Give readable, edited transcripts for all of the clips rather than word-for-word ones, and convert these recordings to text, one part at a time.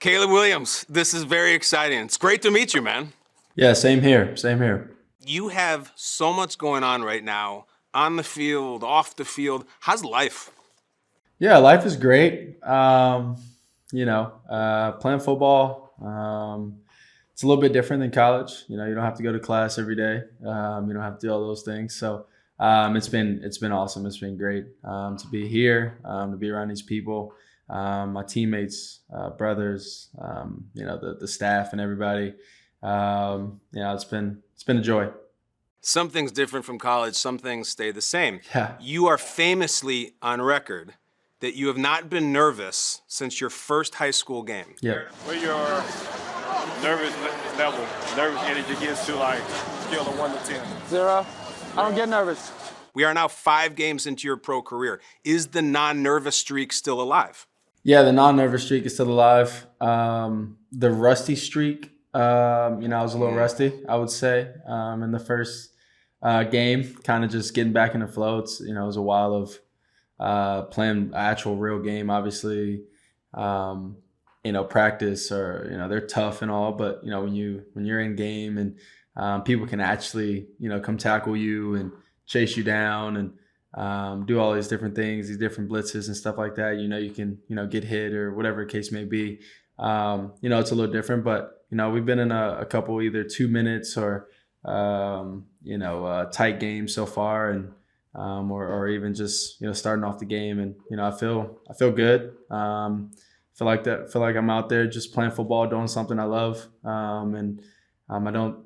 Caleb Williams, this is very exciting. It's great to meet you, man. Yeah, same here. Same here. You have so much going on right now, on the field, off the field. How's life? Yeah, life is great. Playing football. It's a little bit different than college. You don't have to go to class every day. You don't have to do all those things. So it's been awesome. It's been great to be here, to be around these people, my teammates, brothers, the staff and everybody. It's been a joy. Some things different from college, some things stay the same. Yeah. You are famously on record that you have not been nervous since your first high school game. Yeah. What your nervous level, nervous energy gets to like scale of 1 to 10? 0. I don't get nervous. We are now 5 games into your pro career. Is the non-nervous streak still alive? Yeah, the non-nervous streak is still alive. The rusty streak, I was a little rusty, I would say, in the first game, kind of just getting back in the flow. It was a while of playing an actual real game, obviously. Practice or, they're tough and all, but, when you're in game and people can actually, come tackle you and chase you down and do all these different things, these different blitzes and stuff like that, you can, get hit or whatever the case may be. It's a little different, but, we've been in a couple either 2 minutes or, tight games so far and, or even just, starting off the game. And, I feel good. Feel like I'm out there just playing football, doing something I love. I don't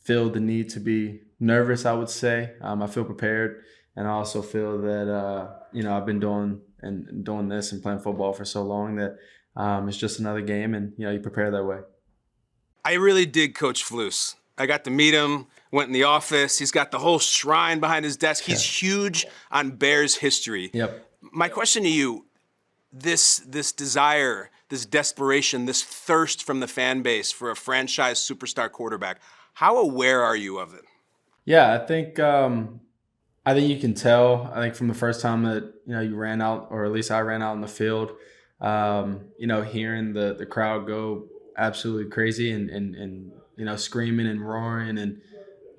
feel the need to be nervous, I would say. I feel prepared. And I also feel that, I've been doing this and playing football for so long that it's just another game and, you prepare that way. I really dig Coach Flus. I got to meet him, went in the office. He's got the whole shrine behind his desk. He's huge on Bears history. Yep. My question to you, this desire, this desperation, this thirst from the fan base for a franchise superstar quarterback, how aware are you of it? Yeah, I think you can tell. I think from the first time that you ran out, or at least I ran out in the field, hearing the crowd go absolutely crazy and screaming and roaring and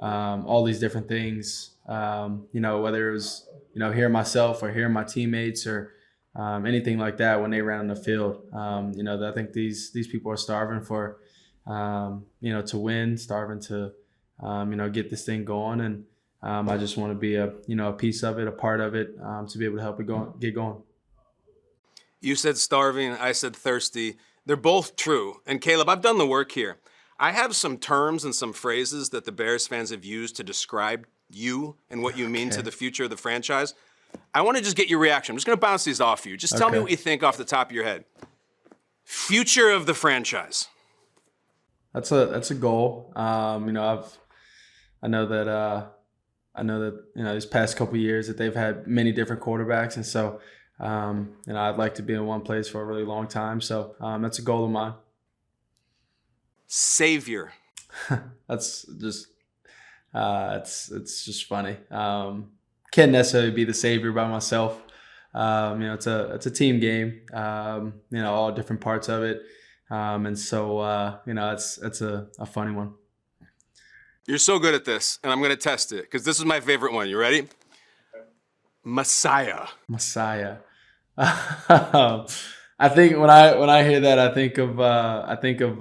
all these different things. Whether it was hearing myself or hearing my teammates or anything like that when they ran on the field. I think these people are starving for to win, starving to get this thing going, and I just want to be a piece of it, a part of it, to be able to help it get going. You said starving, I said thirsty. They're both true. And Caleb, I've done the work here. I have some terms and some phrases that the Bears fans have used to describe you and what you mean to the future of the franchise. I want to just get your reaction. I'm just going to bounce these off you. Just tell me what you think off the top of your head. Future of the franchise. That's a goal. I know that these past couple of years that they've had many different quarterbacks, and so I'd like to be in one place for a really long time. So that's a goal of mine. Savior. That's just it's just funny. Can't necessarily be the savior by myself. It's a team game. All different parts of it, and so it's a funny one. You're so good at this, and I'm going to test it because this is my favorite one. You ready? Messiah. I think when I hear that, I think of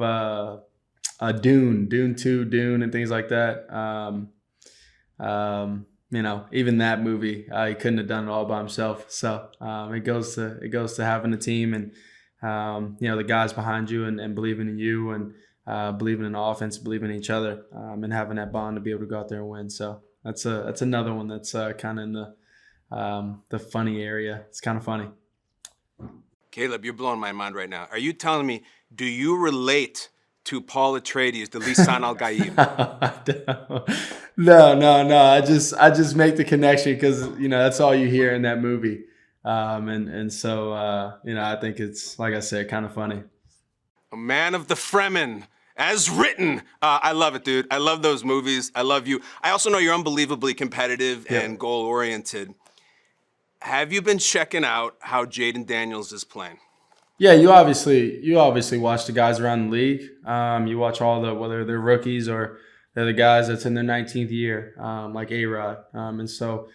Dune 2, Dune, and things like that. Even that movie, he couldn't have done it all by himself. So it goes to having a team and the guys behind you and believing in you and believing in the offense, believing in each other, and having that bond to be able to go out there and win. So that's another one that's kind of in the funny area. It's kind of funny. Caleb, you're blowing my mind right now. Are you telling me, do you relate to Paul Atreides, the Lisan al-Gaib? No. I just make the connection because that's all you hear in that movie, so I think it's, like I said, kind of funny. A man of the Fremen, as written. I love it, dude. I love those movies. I love you. I also know you're unbelievably competitive and goal-oriented. Have you been checking out how Jayden Daniels is playing? Yeah, you obviously watch the guys around the league. You watch whether they're rookies or they're the guys that's in their 19th year, like A-Rod. And so,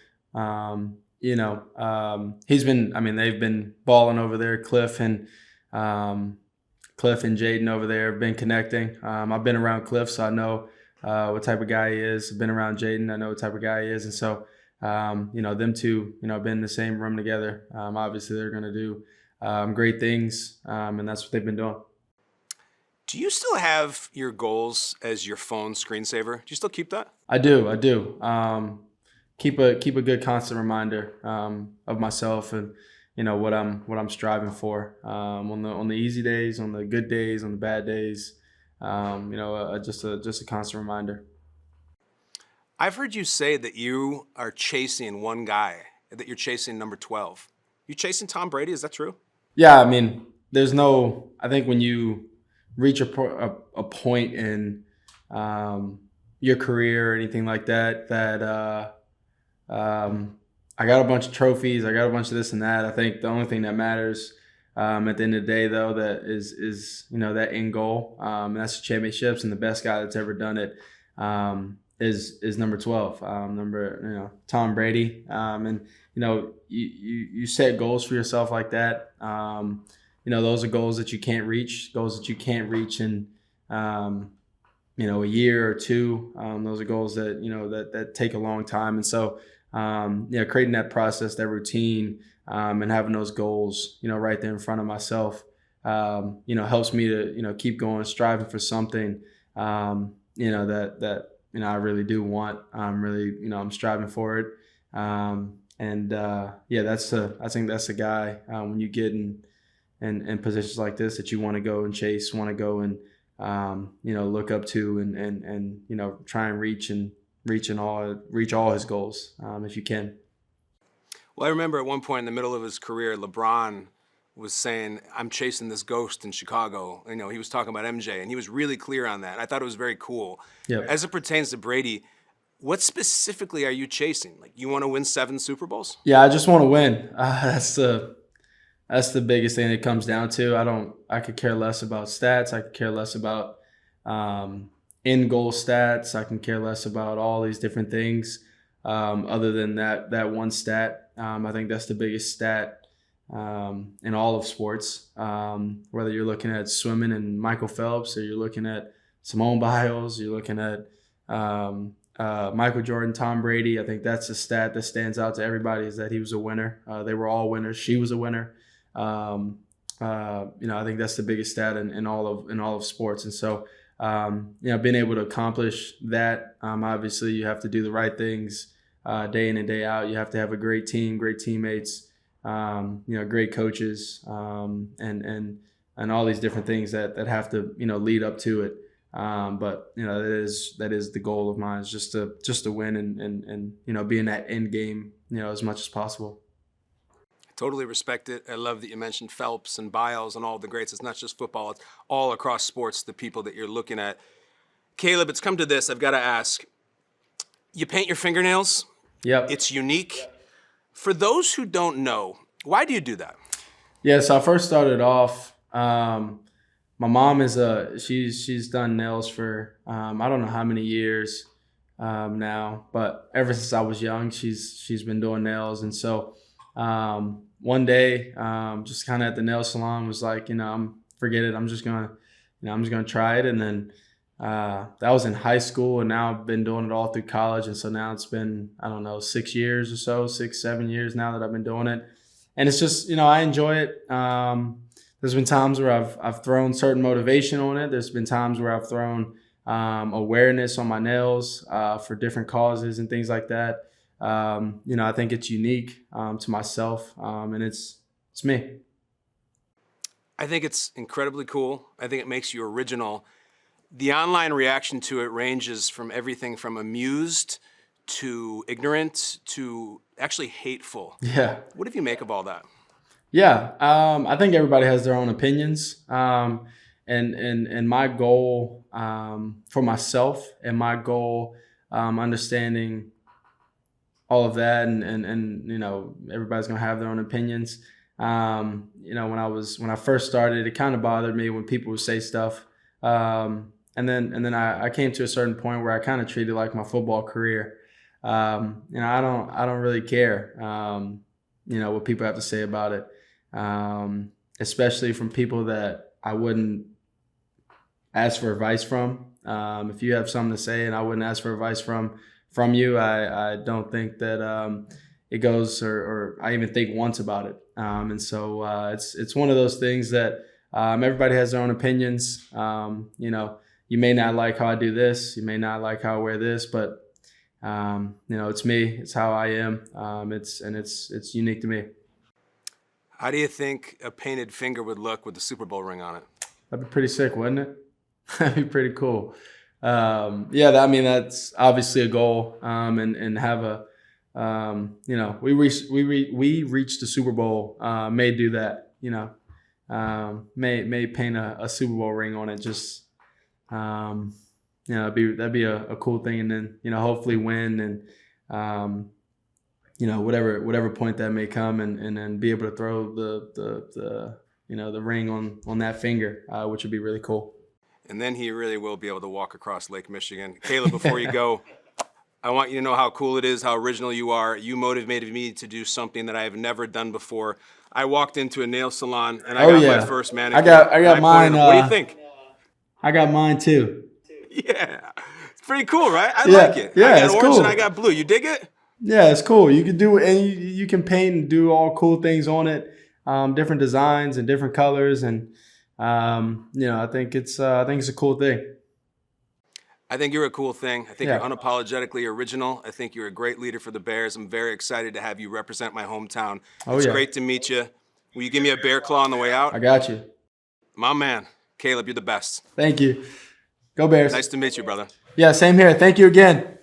he's been. I mean, they've been balling over there. Cliff and Jayden over there have been connecting. I've been around Cliff, so I know what type of guy he is. I've been around Jayden, I know what type of guy he is, and so them two, been in the same room together. Obviously, they're going to do great things, and that's what they've been doing. Do you still have your goals as your phone screensaver? Do you still keep that? I do. Keep a good constant reminder of myself and what I'm striving for on the easy days, on the good days, on the bad days. Just a constant reminder. I've heard you say that you are chasing one guy, that you're chasing number 12. You chasing Tom Brady? Is that true? Yeah, I mean, I think when you reach a point in your career or anything like that, I got a bunch of trophies, I got a bunch of this and that. I think the only thing that matters at the end of the day, though, that is that end goal, and that's the championships, and the best guy that's ever done it is number 12, Tom Brady, and you set goals for yourself like that. Those are goals that you can't reach, in a year or two. Those are goals that that take a long time, and so creating that process, that routine, and having those goals right there in front of myself helps me to keep going, striving for something that I really do want. I'm striving for it. I think that's the guy when you get in positions like this that you want to go and chase, want to go and look up to and try and reach all his goals if you can. Well, I remember at one point in the middle of his career, LeBron was saying, "I'm chasing this ghost in Chicago." He was talking about MJ, and he was really clear on that. I thought it was very cool. Yep. As it pertains to Brady, what specifically are you chasing? Like, you want to win 7 Super Bowls? Yeah, I just want to win. That's the biggest thing it comes down to. I could care less about stats. I could care less about end goal stats. I can care less about all these different things other than that one stat. I think that's the biggest stat in all of sports. Whether you're looking at swimming and Michael Phelps, or you're looking at Simone Biles, you're looking at Michael Jordan, Tom Brady. I think that's a stat that stands out to everybody, is that he was a winner. They were all winners. She was a winner. I think that's the biggest stat in all of sports. And so, being able to accomplish that, obviously you have to do the right things day in and day out. You have to have a great team, great teammates, great coaches, and all these different things that have to lead up to it. But that is the goal of mine, is just to win and be in that end game as much as possible. Totally respect it. I love that you mentioned Phelps and Biles and all the greats. It's not just football, it's all across sports, the people that you're looking at. Caleb, it's come to this. I've got to ask. You paint your fingernails? Yep. It's unique. For those who don't know, why do you do that? Yeah, so I first started off, my mom is she's done nails for I don't know how many years now, but ever since I was young, she's been doing nails. And so one day, just kind of at the nail salon, was like, forget it. I'm just gonna try it. And then that was in high school, and now I've been doing it all through college. And so now it's been, I don't know, 6 years or so, 6-7 years now that I've been doing it. And it's just, I enjoy it. There's been times where I've thrown certain motivation on it. There's been times where I've thrown awareness on my nails for different causes and things like that. I think it's unique to myself, and it's me. I think it's incredibly cool. I think it makes you original. The online reaction to it ranges from everything from amused to ignorant to actually hateful. Yeah. What do you make of all that? Yeah, I think everybody has their own opinions, and my goal for myself, and my goal understanding all of that, and everybody's gonna have their own opinions. You know, when I first started, it kind of bothered me when people would say stuff. And then I came to a certain point where I kind of treated it like my football career. You know, I don't really care, you know, what people have to say about it, especially from people that I wouldn't ask for advice from. If you have something to say and I wouldn't ask for advice from you, I don't think that it goes or I even think once about it. And so it's one of those things that everybody has their own opinions. You know, you may not like how I do this, you may not like how I wear this, but you know, it's me, it's how I am. It's unique to me. How do you think a painted finger would look with the Super Bowl ring on it? That'd be pretty sick, wouldn't it? That'd be pretty cool. Yeah, I mean, that's obviously a goal. And have a, you know, we reached the Super Bowl. May do that, you know. May paint a Super Bowl ring on it. Just, you know, that'd be a cool thing. And then, you know, hopefully win and, you know, whatever point that may come, and then be able to throw the you know, the ring on that finger, which would be really cool. And then he really will be able to walk across Lake Michigan. Caleb, before you go, I want you to know how cool it is, how original you are. You motivated me to do something that I have never done before. I walked into a nail salon and I got my first manicure. I got mine. What do you think? I got mine too. Yeah, it's pretty cool, right? I Yeah, like it. yeah, I got it's orange cool. and I got blue. You dig it? Yeah, it's cool. You can do and you can paint and do all cool things on it, different designs and different colors, and you know, I think it's a cool thing. I think you're a cool thing. I think Yeah. you're unapologetically original. I think you're a great leader for the Bears. I'm very excited to have you represent my hometown. Oh, It's yeah. great to meet you. Will you give me a bear claw on the way out? I got you. My man, Caleb, you're the best. Thank you. Go Bears. Nice to meet you, brother. Yeah, same here. Thank you again.